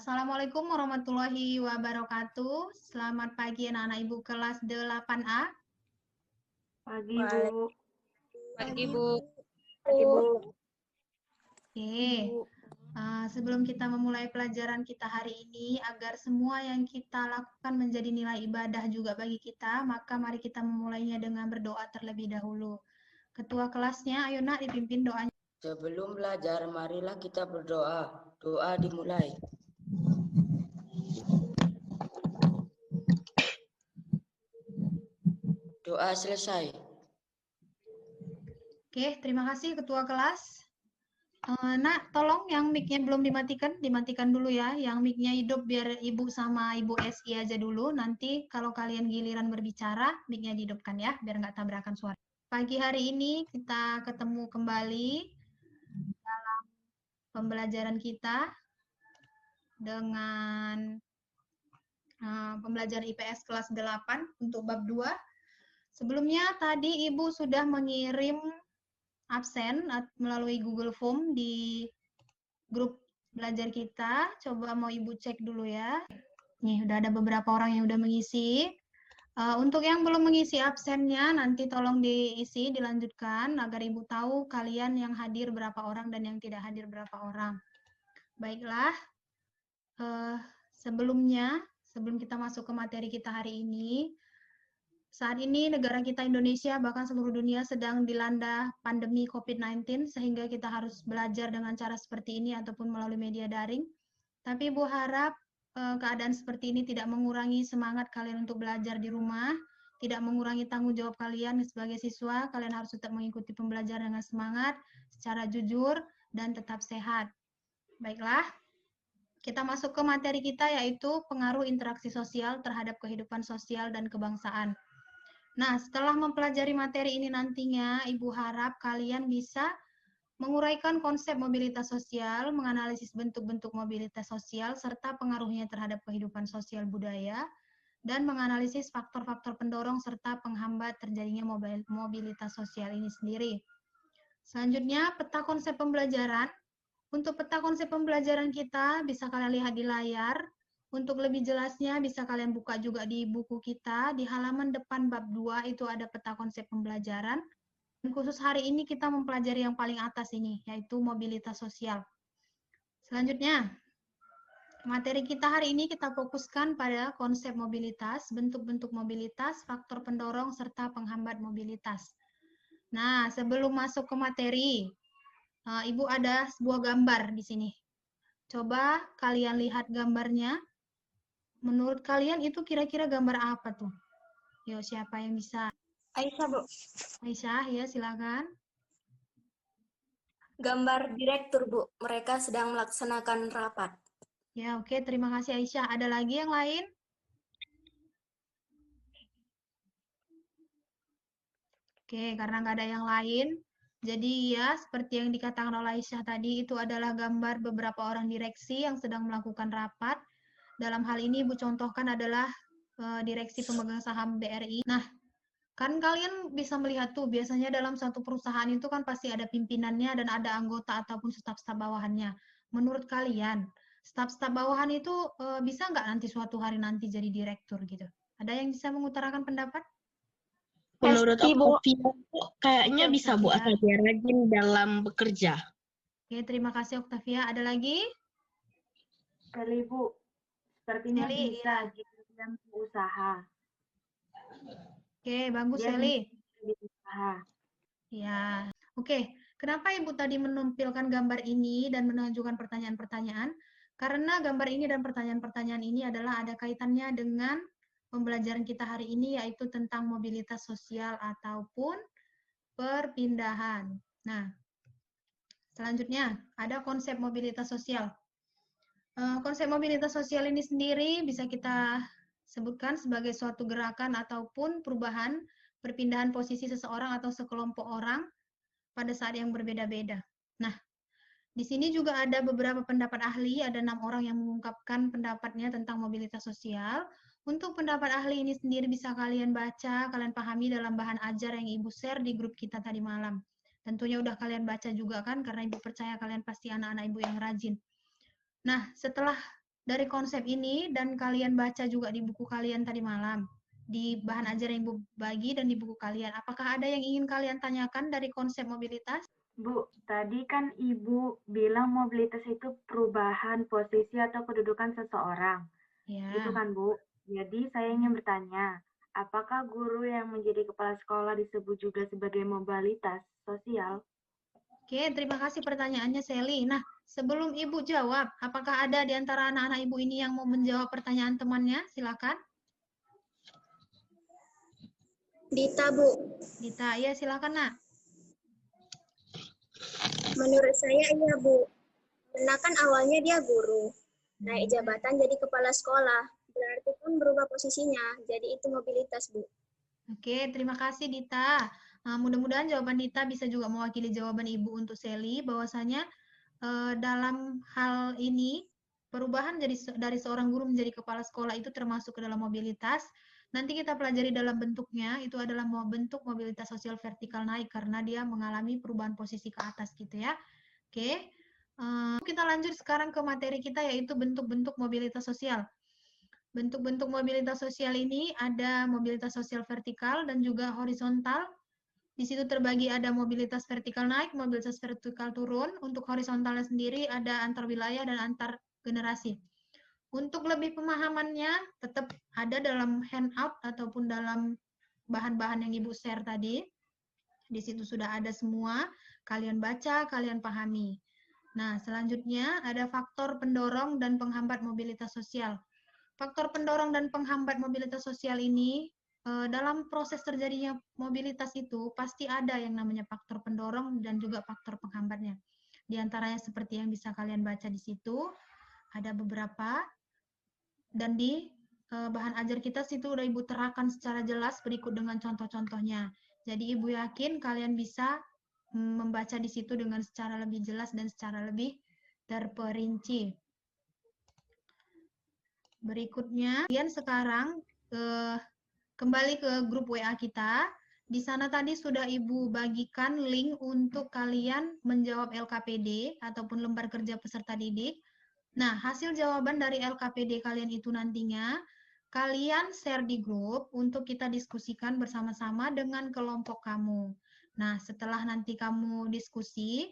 Assalamualaikum warahmatullahi wabarakatuh. Selamat pagi anak-anak Ibu kelas 8A. Pagi, Bu. Pagi, Bu. Pagi, Bu. Oke, sebelum kita memulai pelajaran kita hari ini, agar semua yang kita lakukan menjadi nilai ibadah juga bagi kita, maka mari kita memulainya dengan berdoa terlebih dahulu. Ketua kelasnya, ayo nak dipimpin doanya. Sebelum belajar, marilah kita berdoa. Doa dimulai. Doa selesai. Oke, terima kasih Ketua kelas. Nak, tolong yang mic-nya belum dimatikan, dimatikan dulu ya. Yang mic-nya hidup biar Ibu sama Ibu SI aja dulu. Nanti kalau kalian giliran berbicara, mic-nya dihidupkan ya, biar nggak tabrakan suara. Pagi hari ini kita ketemu kembali dalam pembelajaran kita dengan pembelajaran IPS kelas 8 untuk bab 2. Sebelumnya tadi Ibu sudah mengirim absen melalui Google Form di grup belajar kita. Coba mau Ibu cek dulu ya. Nih, udah ada beberapa orang yang udah mengisi. Untuk yang belum mengisi absennya, nanti tolong diisi, dilanjutkan, agar Ibu tahu kalian yang hadir berapa orang dan yang tidak hadir berapa orang. Baiklah, sebelum kita masuk ke materi kita hari ini, saat ini negara kita Indonesia bahkan seluruh dunia sedang dilanda pandemi COVID-19 sehingga kita harus belajar dengan cara seperti ini ataupun melalui media daring. Tapi Ibu harap keadaan seperti ini tidak mengurangi semangat kalian untuk belajar di rumah, tidak mengurangi tanggung jawab kalian sebagai siswa. Kalian harus tetap mengikuti pembelajaran dengan semangat, secara jujur, dan tetap sehat. Baiklah, kita masuk ke materi kita yaitu pengaruh interaksi sosial terhadap kehidupan sosial dan kebangsaan. Nah, setelah mempelajari materi ini nantinya, Ibu harap kalian bisa menguraikan konsep mobilitas sosial, menganalisis bentuk-bentuk mobilitas sosial, serta pengaruhnya terhadap kehidupan sosial budaya, dan menganalisis faktor-faktor pendorong serta penghambat terjadinya mobilitas sosial ini sendiri. Selanjutnya, peta konsep pembelajaran. Untuk peta konsep pembelajaran kita, bisa kalian lihat di layar. Untuk lebih jelasnya bisa kalian buka juga di buku kita, di halaman depan bab 2 itu ada peta konsep pembelajaran. Dan khusus hari ini kita mempelajari yang paling atas ini, yaitu mobilitas sosial. Selanjutnya, materi kita hari ini kita fokuskan pada konsep mobilitas, bentuk-bentuk mobilitas, faktor pendorong, serta penghambat mobilitas. Nah, sebelum masuk ke materi, Ibu ada sebuah gambar di sini. Coba kalian lihat gambarnya. Menurut kalian itu kira-kira gambar apa tuh? Yuk, siapa yang bisa? Aisyah, Bu. Aisyah, ya silakan. Gambar direktur, Bu. Mereka sedang melaksanakan rapat. Ya, oke. Terima kasih Aisyah. Ada lagi yang lain? Oke, karena nggak ada yang lain, jadi ya seperti yang dikatakan oleh Aisyah tadi, itu adalah gambar beberapa orang direksi yang sedang melakukan rapat. Dalam hal ini Ibu contohkan adalah direksi pemegang saham BRI. Nah, kan kalian bisa melihat tuh, biasanya dalam suatu perusahaan itu kan pasti ada pimpinannya dan ada anggota ataupun staf-staf bawahannya. Menurut kalian, staf-staf bawahan itu bisa nggak nanti suatu hari nanti jadi direktur gitu? Ada yang bisa mengutarakan pendapat? Menurut Pasti, Bu. Octavia, kayaknya Oke, bisa Bu, Octavia. asal dia rajin dalam bekerja. Oke, terima kasih Octavia. Ada lagi? Sekali, Bu. Sepertinya Sally, bisa dalam usaha. Oke, bagus Dia Sally. bisa usaha. Ya, oke. Kenapa Ibu tadi menampilkan gambar ini dan menunjukkan pertanyaan-pertanyaan? Karena gambar ini dan pertanyaan-pertanyaan ini adalah ada kaitannya dengan pembelajaran kita hari ini, yaitu tentang mobilitas sosial ataupun perpindahan. Nah, selanjutnya ada konsep mobilitas sosial. Konsep mobilitas sosial ini sendiri bisa kita sebutkan sebagai suatu gerakan ataupun perubahan perpindahan posisi seseorang atau sekelompok orang pada saat yang berbeda-beda. Nah, di sini juga ada beberapa pendapat ahli, ada 6 orang yang mengungkapkan pendapatnya tentang mobilitas sosial. Untuk pendapat ahli ini sendiri bisa kalian baca, kalian pahami dalam bahan ajar yang Ibu share di grup kita tadi malam. Tentunya udah kalian baca juga kan, karena Ibu percaya kalian pasti anak-anak Ibu yang rajin. Nah, setelah dari konsep ini dan kalian baca juga di buku kalian tadi malam, di bahan ajar yang Ibu bagi dan di buku kalian. Apakah ada yang ingin kalian tanyakan dari konsep mobilitas? Bu, tadi kan Ibu bilang mobilitas itu perubahan posisi atau kedudukan seseorang. Ya. Gitu kan, Bu? Jadi saya ingin bertanya, apakah guru yang menjadi kepala sekolah disebut juga sebagai mobilitas sosial? Oke, terima kasih pertanyaannya Sally. Nah, sebelum Ibu jawab, apakah ada di antara anak-anak Ibu ini yang mau menjawab pertanyaan temannya? Silakan. Dita, Bu. Dita, ya silakan nak. Menurut saya iya, Bu. Karena kan awalnya dia guru. Naik jabatan jadi kepala sekolah. Berarti kan berubah posisinya. Jadi itu mobilitas, Bu. Oke, terima kasih Dita. Nah, mudah-mudahan jawaban Dita bisa juga mewakili jawaban Ibu untuk Sally, bahwasanya dalam hal ini perubahan dari seorang guru menjadi kepala sekolah itu termasuk ke dalam mobilitas. Nanti kita pelajari dalam bentuknya, itu adalah bentuk mobilitas sosial vertikal naik karena dia mengalami perubahan posisi ke atas gitu ya. Oke, kita lanjut sekarang ke materi kita yaitu bentuk-bentuk mobilitas sosial. Bentuk-bentuk mobilitas sosial ini ada mobilitas sosial vertikal dan juga horizontal. Di situ terbagi ada mobilitas vertikal naik, mobilitas vertikal turun. Untuk horizontalnya sendiri ada antar wilayah dan antar generasi. Untuk lebih pemahamannya tetap ada dalam handout ataupun dalam bahan-bahan yang Ibu share tadi. Di situ sudah ada semua, kalian baca, kalian pahami. Nah, selanjutnya ada faktor pendorong dan penghambat mobilitas sosial. Faktor pendorong dan penghambat mobilitas sosial ini dalam proses terjadinya mobilitas itu pasti ada yang namanya faktor pendorong dan juga faktor penghambatnya. Di antaranya seperti yang bisa kalian baca di situ, ada beberapa, dan di bahan ajar kita situ udah Ibu terangkan secara jelas berikut dengan contoh-contohnya. Jadi Ibu yakin kalian bisa membaca di situ dengan secara lebih jelas dan secara lebih terperinci. Berikutnya, kalian sekarang kembali ke grup WA kita. Di sana tadi sudah Ibu bagikan link untuk kalian menjawab LKPD ataupun lembar kerja peserta didik. Nah, hasil jawaban dari LKPD kalian itu nantinya kalian share di grup untuk kita diskusikan bersama-sama dengan kelompok kamu. Nah, setelah nanti kamu diskusi,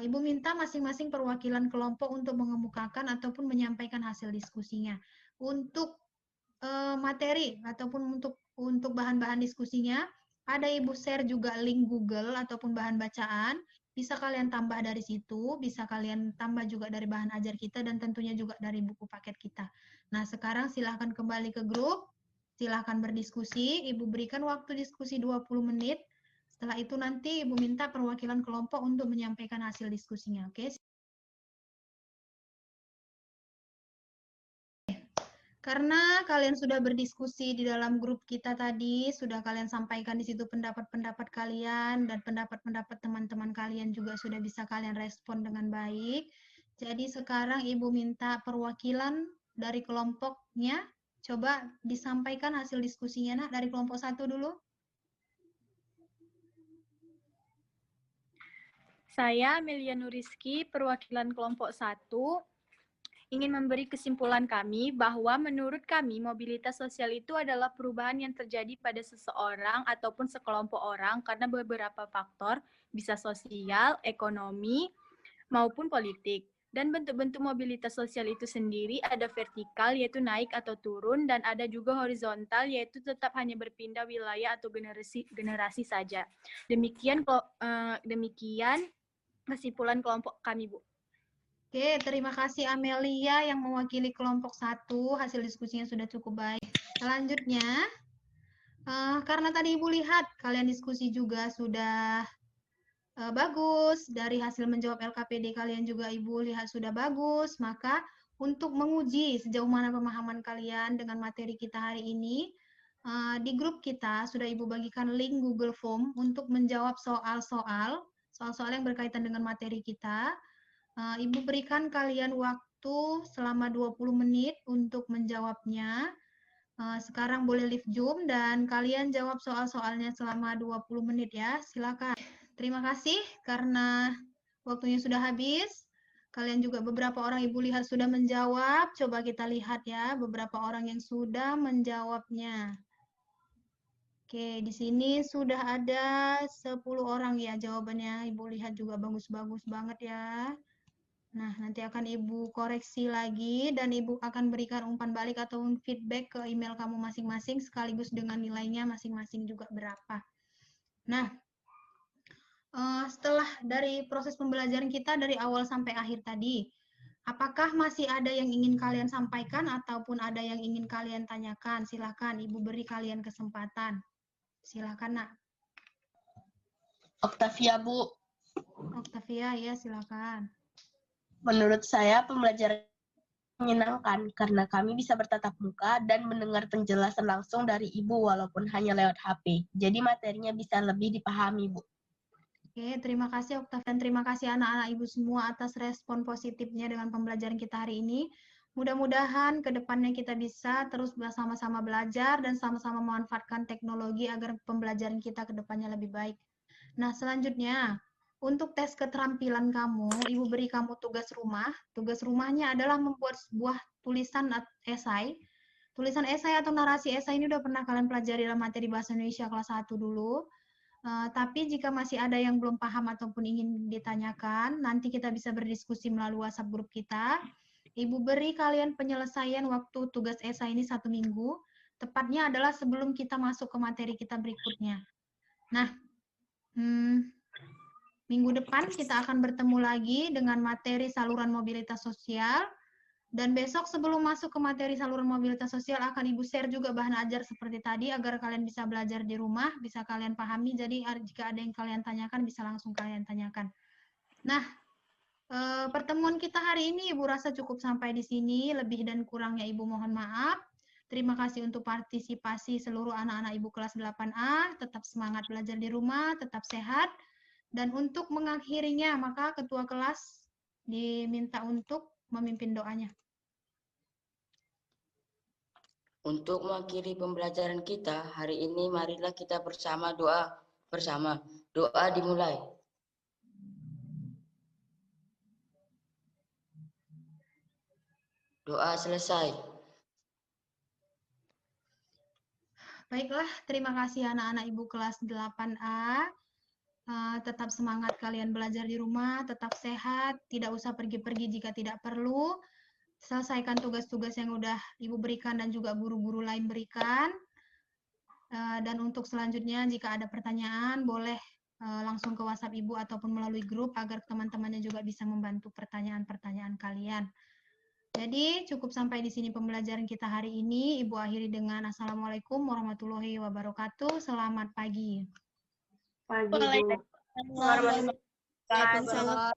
Ibu minta masing-masing perwakilan kelompok untuk mengemukakan ataupun menyampaikan hasil diskusinya. Untuk materi ataupun untuk bahan-bahan diskusinya, ada Ibu share juga link Google ataupun bahan bacaan. Bisa kalian tambah dari situ, bisa kalian tambah juga dari bahan ajar kita, dan tentunya juga dari buku paket kita. Nah, sekarang silahkan kembali ke grup, silahkan berdiskusi. Ibu berikan waktu diskusi 20 menit. Setelah itu nanti Ibu minta perwakilan kelompok untuk menyampaikan hasil diskusinya. Oke? Karena kalian sudah berdiskusi di dalam grup kita tadi, sudah kalian sampaikan di situ pendapat-pendapat kalian, dan pendapat-pendapat teman-teman kalian juga sudah bisa kalian respon dengan baik. Jadi sekarang Ibu minta perwakilan dari kelompoknya, coba disampaikan hasil diskusinya, nak, dari kelompok 1 dulu. Saya Amelia Nuriski, perwakilan kelompok 1, ingin memberi kesimpulan kami bahwa menurut kami mobilitas sosial itu adalah perubahan yang terjadi pada seseorang ataupun sekelompok orang karena beberapa faktor, bisa sosial, ekonomi, maupun politik. Dan bentuk-bentuk mobilitas sosial itu sendiri ada vertikal yaitu naik atau turun, dan ada juga horizontal yaitu tetap hanya berpindah wilayah atau generasi saja. Demikian kesimpulan kelompok kami, Bu. Oke, terima kasih Amelia yang mewakili kelompok 1. Hasil diskusinya sudah cukup baik. Selanjutnya, karena tadi Ibu lihat kalian diskusi juga sudah bagus, dari hasil menjawab LKPD kalian juga Ibu lihat sudah bagus, maka untuk menguji sejauh mana pemahaman kalian dengan materi kita hari ini, di grup kita sudah Ibu bagikan link Google Form untuk menjawab soal-soal yang berkaitan dengan materi kita. Ibu berikan kalian waktu selama 20 menit untuk menjawabnya. Sekarang boleh live Zoom dan kalian jawab soal-soalnya selama 20 menit ya. Silakan. Terima kasih karena waktunya sudah habis. Kalian juga beberapa orang Ibu lihat sudah menjawab. Coba kita lihat ya, beberapa orang yang sudah menjawabnya. Oke, di sini sudah ada 10 orang ya jawabannya. Ibu lihat juga bagus-bagus banget ya. Nah, nanti akan Ibu koreksi lagi dan Ibu akan berikan umpan balik atau feedback ke email kamu masing-masing sekaligus dengan nilainya masing-masing juga berapa. Nah, setelah dari proses pembelajaran kita dari awal sampai akhir tadi, apakah masih ada yang ingin kalian sampaikan ataupun ada yang ingin kalian tanyakan? Silakan, Ibu beri kalian kesempatan. Silakan, Nak. Octavia, Bu. Octavia, ya silakan. Menurut saya pembelajaran menyenangkan karena kami bisa bertatap muka dan mendengar penjelasan langsung dari Ibu walaupun hanya lewat HP. Jadi materinya bisa lebih dipahami, Bu. Oke, terima kasih Oktav dan terima kasih anak-anak Ibu semua atas respon positifnya dengan pembelajaran kita hari ini. Mudah-mudahan ke depannya kita bisa terus bersama-sama belajar dan sama-sama memanfaatkan teknologi agar pembelajaran kita ke depannya lebih baik. Nah, selanjutnya, untuk tes keterampilan kamu, Ibu beri kamu tugas rumah. Tugas rumahnya adalah membuat sebuah tulisan esai. Tulisan esai atau narasi esai ini udah pernah kalian pelajari dalam materi Bahasa Indonesia kelas 1 dulu. Tapi jika masih ada yang belum paham ataupun ingin ditanyakan, nanti kita bisa berdiskusi melalui WhatsApp grup kita. Ibu beri kalian penyelesaian waktu tugas esai ini 1 minggu, tepatnya adalah sebelum kita masuk ke materi kita berikutnya. Nah, minggu depan kita akan bertemu lagi dengan materi saluran mobilitas sosial. Dan besok sebelum masuk ke materi saluran mobilitas sosial akan Ibu share juga bahan ajar seperti tadi agar kalian bisa belajar di rumah, bisa kalian pahami. Jadi jika ada yang kalian tanyakan bisa langsung kalian tanyakan. Nah, pertemuan kita hari ini Ibu rasa cukup sampai di sini. Lebih dan kurangnya Ibu mohon maaf. Terima kasih untuk partisipasi seluruh anak-anak Ibu kelas 8A. Tetap semangat belajar di rumah, tetap sehat. Dan untuk mengakhirinya, maka ketua kelas diminta untuk memimpin doanya. Untuk mengakhiri pembelajaran kita hari ini, marilah kita bersama doa bersama. Doa dimulai. Doa selesai. Baiklah, terima kasih anak-anak Ibu kelas 8A. Tetap semangat kalian belajar di rumah, tetap sehat, tidak usah pergi-pergi jika tidak perlu. Selesaikan tugas-tugas yang udah Ibu berikan dan juga guru-guru lain berikan. Dan untuk selanjutnya, jika ada pertanyaan, boleh langsung ke WhatsApp Ibu ataupun melalui grup agar teman-temannya juga bisa membantu pertanyaan-pertanyaan kalian. Jadi cukup sampai di sini pembelajaran kita hari ini. Ibu akhiri dengan Assalamualaikum warahmatullahi wabarakatuh. Selamat pagi. Pagi, Bu. Waalaikumsalam.